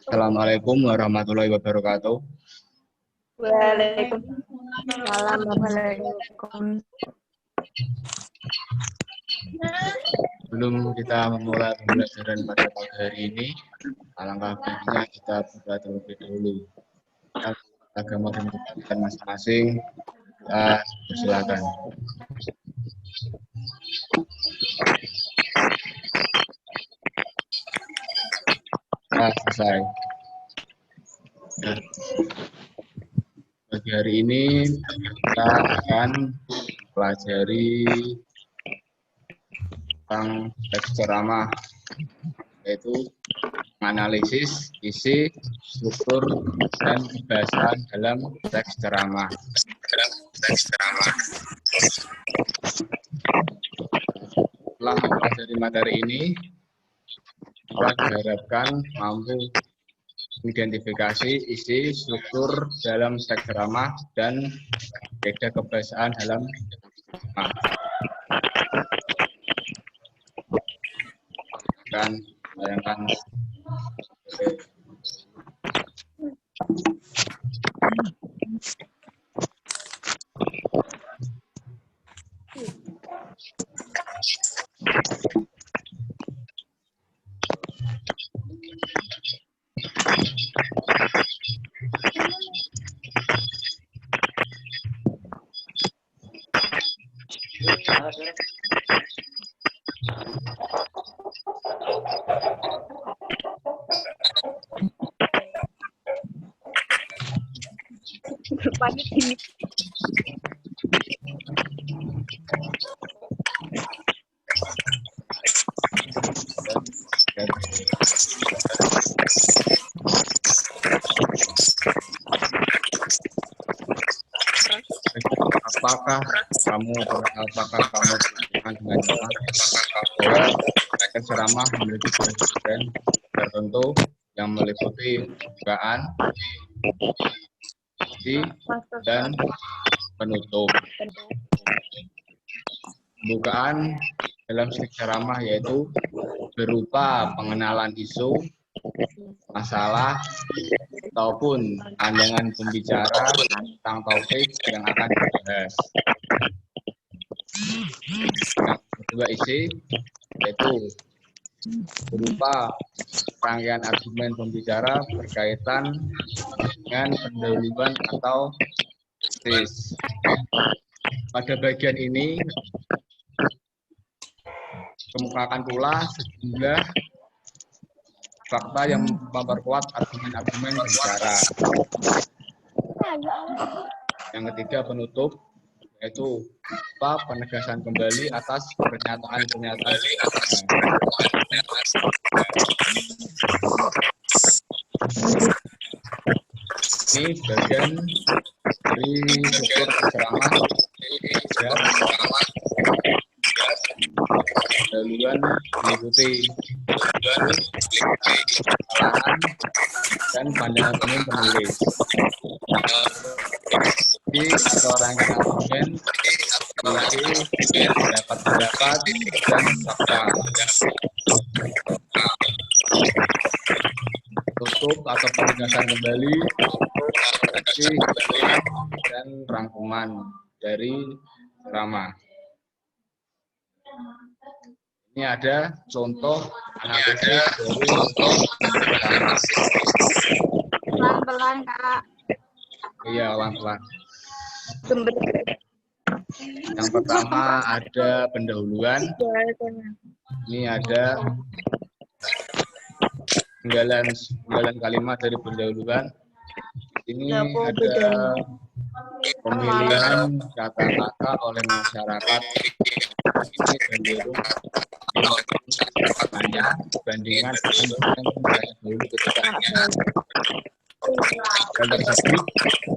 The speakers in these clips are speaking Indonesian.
Assalamualaikum warahmatullahi wabarakatuh. Waalaikumsalam warahmatullahi. Sebelum kita memulai pembelajaran pada pagi hari ini, alangkah baiknya kita buka terlebih dahulu agama dan kepercayaan masing-masing. Silakan. Selesai. Pagi hari ini kita akan pelajari tentang teks ceramah, yaitu menganalisis isi, struktur, dan kebiasaan dalam teks ceramah. Setelah mempelajari materi ini, kita diharapkan mampu identifikasi isi, struktur dalam teks ceramah dan beda kebiasaan dalam ceramah. Akan bayangkan apakah kamu dengan bahwa teks ceramah memiliki bagian tertentu yang meliputi pembukaan, isi, dan penutup. Pembukaan dalam teks ceramah yaitu berupa pengenalan isu, masalah, ataupun pandangan pembicara tentang topik yang akan dibahas. Yang kedua isi yaitu berupa rangkaian argumen pembicara berkaitan dengan pendahuluan atau tesis. Pada bagian ini kemukakan pula sejumlah fakta yang memperkuat argumen-argumen pembicara. Yang ketiga penutup, yaitu penegasan kembali atas pernyataan-pernyataan. Ini bagian dari struktur ceramah pendahuluan meliputi kesalahan dan pandangan umum penulis. Di atau rangkaian argumen isi pendapat dan fakta. Tutup atau penegasan kembali isi dan rangkuman dari ceramah. Ini ada contoh analisis dari ceramah. Pelan-pelan, Kak. Iya, pelan-pelan. Yang pertama ada pendahuluan. Ini ada penggalan kalimat dari pendahuluan. Ini ada pemilihan kata-kata oleh masyarakat. Ini cenderung dibandingkan dahulu ketika dan tersebut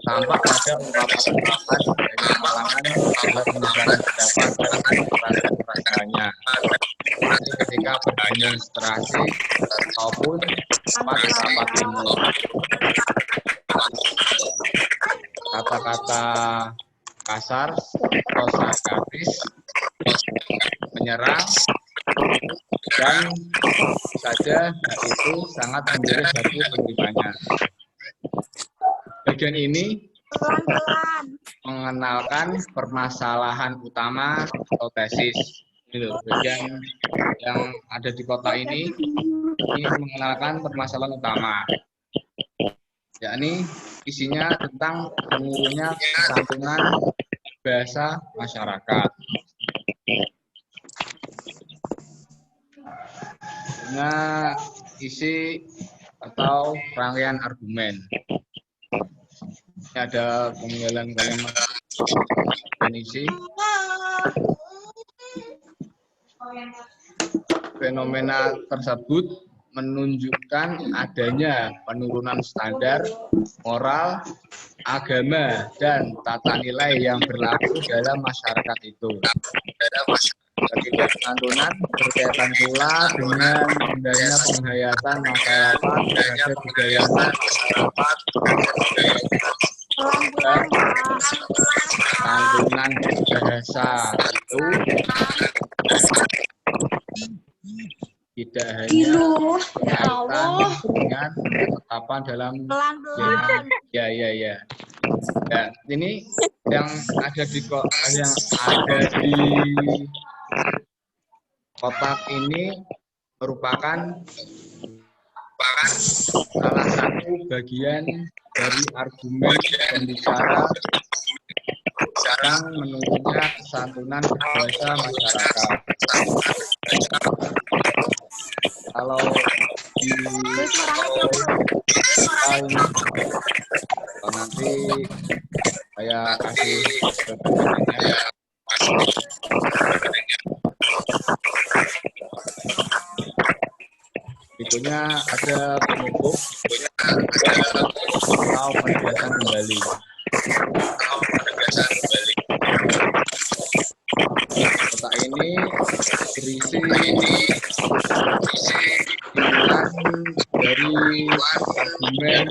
tampak pada ungkapan-ungkapan dari kalangan dalam menunjukkan pendapat dan perasaan-perasaannya. Ini ketika berdemonstrasi maupun rapat umum. Kata-kata kasar atau sarkastis, menyerang, dan saja itu sangat memilih bagi penerimanya. Bagian ini mengenalkan permasalahan utama atau tesis. Ini loh, bagian yang ada di kota ini mengenalkan permasalahan utama, yakni isinya tentang menurunnya kesantunan bahasa masyarakat dengan isi atau rangkaian argumen. Ini ada penggalan kalimat dan isi. Fenomena tersebut menunjukkan adanya penurunan standar moral, agama, dan tata nilai yang berlaku dalam masyarakat itu. Ketidaksantunan berkaitan pula dengan rendahnya penghayatan masyarakat terhadap budaya dan santunan bahasa itu tidak hanya berkaitan dengan ketetapan dalam ya. Ya, ini yang ada di kotak ini merupakan salah satu bagian dari argumen pembicara yang menurunnya kesantunan berbahasa masyarakat. Kalau di nanti saya kasih referensinya. Berikutnya ada penutup atau penegasan kembali. Kotak ini berisi dari argumen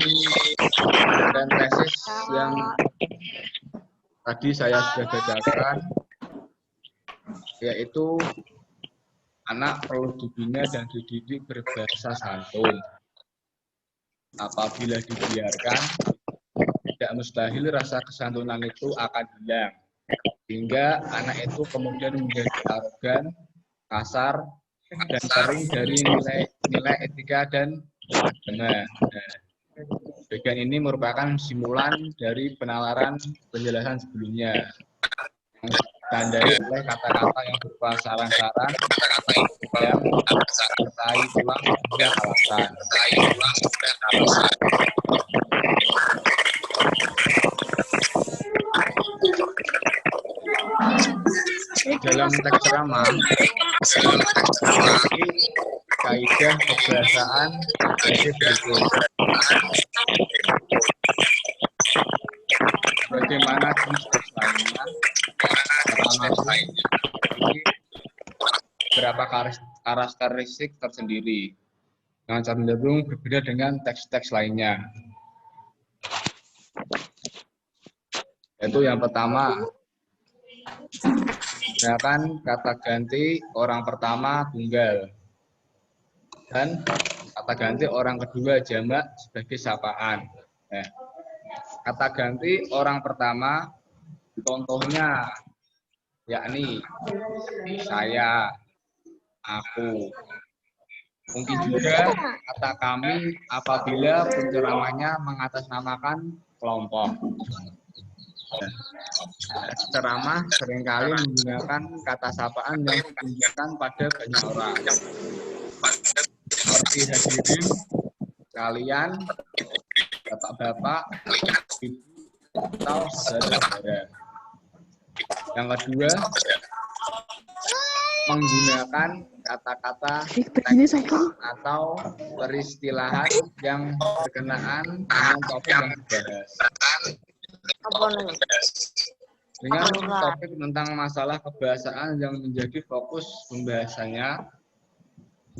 dan tesis yang tadi saya sudah bacakan, yaitu anak perlu dibina dan dididik berbahasa santun. Apabila dibiarkan, tidak mustahil rasa kesantunan itu akan hilang, hingga anak itu kemudian menjadi arogan, kasar, dan sering dari nilai etika dan agama. Bagian ini merupakan simulan dari penalaran penjelasan sebelumnya, yang ditandai oleh kata-kata yang berupa saran-saran yang sertai ulang hingga alasan. Dalam teks ceramah, kaidah kebahasaan sebagai berikut. Bagaimana jenis teks lainnya? Berapa karakteristik tersendiri dengan cenderung berbeda dengan teks-teks lainnya. Yaitu yang pertama, gunakan kata ganti orang pertama tunggal dan kata ganti orang kedua jamak sebagai sapaan. Nah, kata ganti orang pertama contohnya yakni saya, aku. Mungkin juga kata kami apabila penceramahnya mengatasnamakan kelompok. Ceramah seringkali menggunakan kata sapaan yang ditunjukkan pada banyak orang. Seperti hadirin, kalian, bapak-bapak, ibu, atau saudara-saudara. Yang kedua, menggunakan kata-kata atau peristilahan yang berkenaan dengan topik yang dibahas. Dengan topik tentang masalah kebahasaan yang menjadi fokus pembahasannya,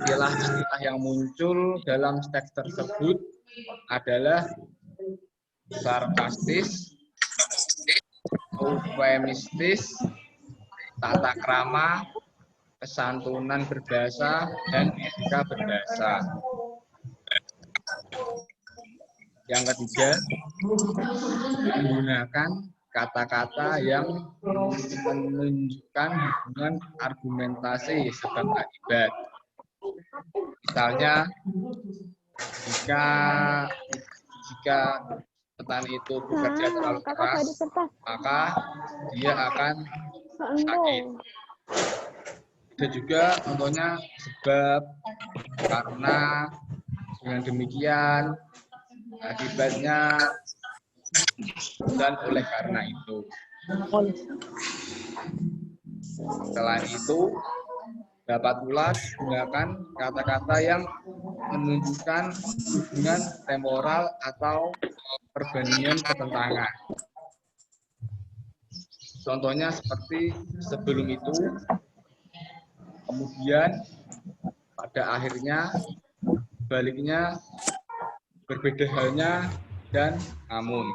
istilah-istilah yang muncul dalam teks tersebut adalah sarkastis, eufemistis, tata krama, kesantunan berbahasa, dan etika berbahasa. Yang ketiga, menggunakan kata-kata yang menunjukkan hubungan argumentasi sebab akibat. Misalnya, jika petani itu bekerja terlalu keras, maka dia akan sakit. Ada juga contohnya sebab, karena, dengan demikian, akibatnya, dan oleh karena itu. Selain itu, dapat pula digunakan kata-kata yang menunjukkan hubungan temporal atau perbandingan ketentangan. Contohnya seperti sebelum itu, kemudian, pada akhirnya, baliknya, berbeda halnya, dan namun.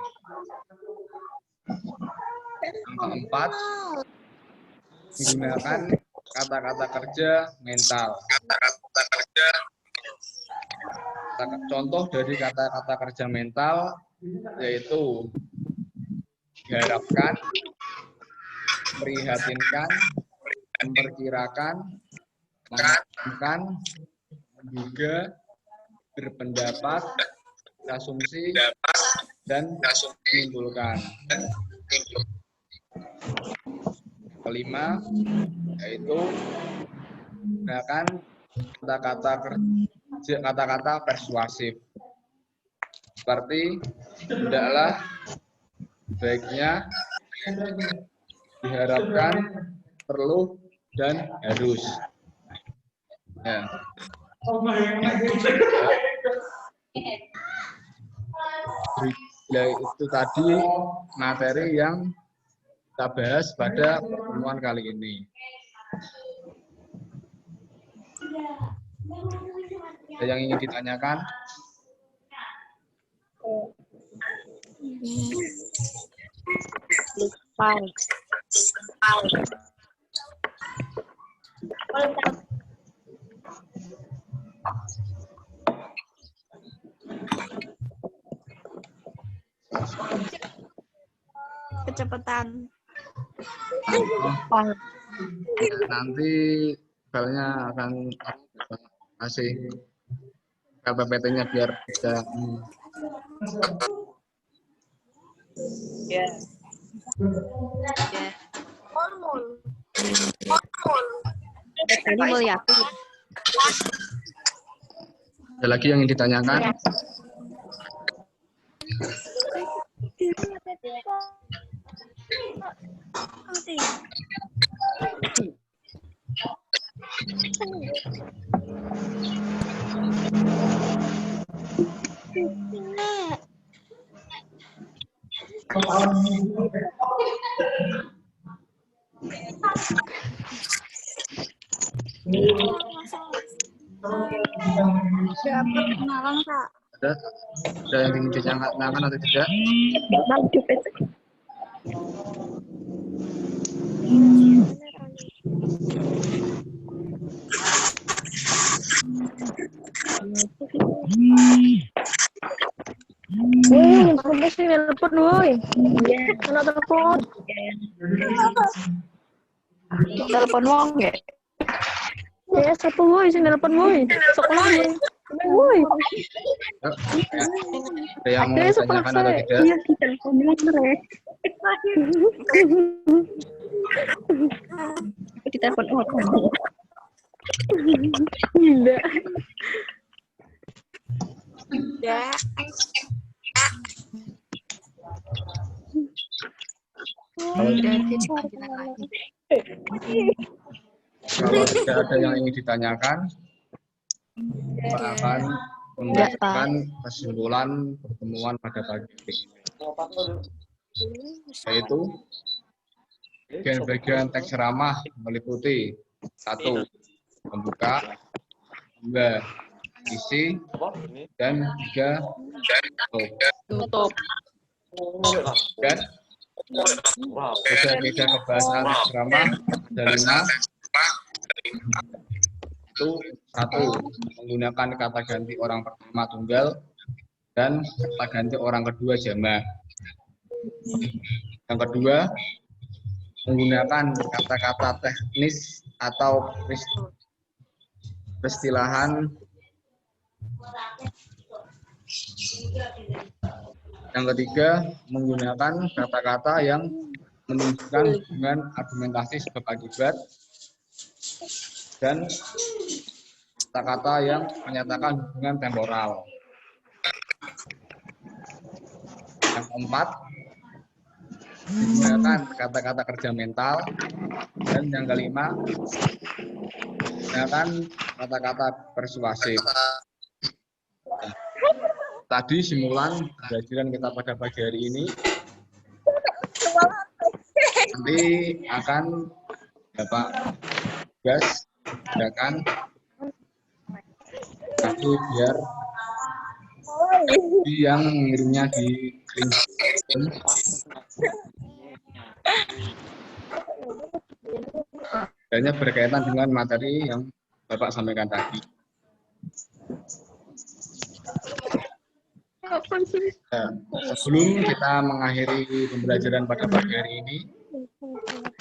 Yang keempat, menggunakan kata-kata kerja mental. Contoh dari kata-kata kerja mental yaitu diharapkan, prihatinkan, memperkirakan, mengancamkan, menduga, berpendapat, asumsi, dan menyimpulkan. Kelima, yaitu menggunakan kata-kata persuasif. Seperti hendaklah, baiknya, diharapkan, perlu, dan harus. Ya. Ya, itu tadi materi yang kita bahas pada pertemuan kali ini. Ada yang ingin ditanyakan? Kecepatan. Nanti filenya akan kasih PPT-nya biar bisa. Ya. Tadi mulia. Ada lagi yang ingin ditanyakan? Ada yang ingin ditanyakan atau tidak? Kamu sih nelpon, woi. Mana telepon? Telepon wong ya? Ya, siapa woi sih nelpon woi? Sekolah woi. Woi. Ada yang mau ditanyakan atau tidak? Iya, di telepon mereka. Aku di telepon orang. Tidak. Ya. Kalau tidak ada yang ingin ditanyakan, kita akan memberikan kesimpulan pertemuan pada pagi ini. Yaitu bagian teks ceramah meliputi 1. Pembuka, 2. Isi, dan 3. Tutup. Dan beda-beda kebahasan teks ceramah ada 5. Itu satu, menggunakan kata ganti orang pertama tunggal dan kata ganti orang kedua jamak. Yang kedua, menggunakan kata-kata teknis atau peristilahan. Yang ketiga, menggunakan kata-kata yang menunjukkan hubungan argumentasi sebab akibat, dan kata-kata yang menyatakan hubungan temporal. Yang keempat, menggunakan kata-kata kerja mental, dan yang kelima, menggunakan kata-kata persuasif. Tadi simulan pembelajaran kita pada pagi hari ini. Nanti akan Bapak tugas kerjakan satu biar yang ngirimnya di link. Hanya berkaitan dengan materi yang Bapak sampaikan tadi. Nah, sebelum kita mengakhiri pembelajaran pada pagi hari ini,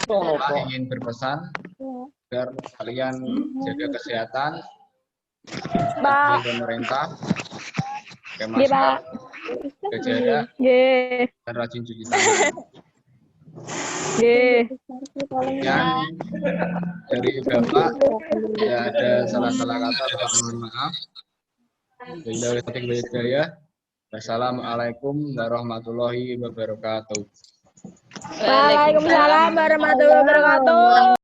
kita ingin berpesan agar kalian jaga kesehatan, Pak. pemerintah, pakai masker, jaga jarak, dan rajin cuci tangan. Dan dari Bapak, ya ada salah-salah kata, Bapak mohon maaf. Wassalamualaikum warahmatullahi wabarakatuh. Waalaikumsalam warahmatullahi wabarakatuh.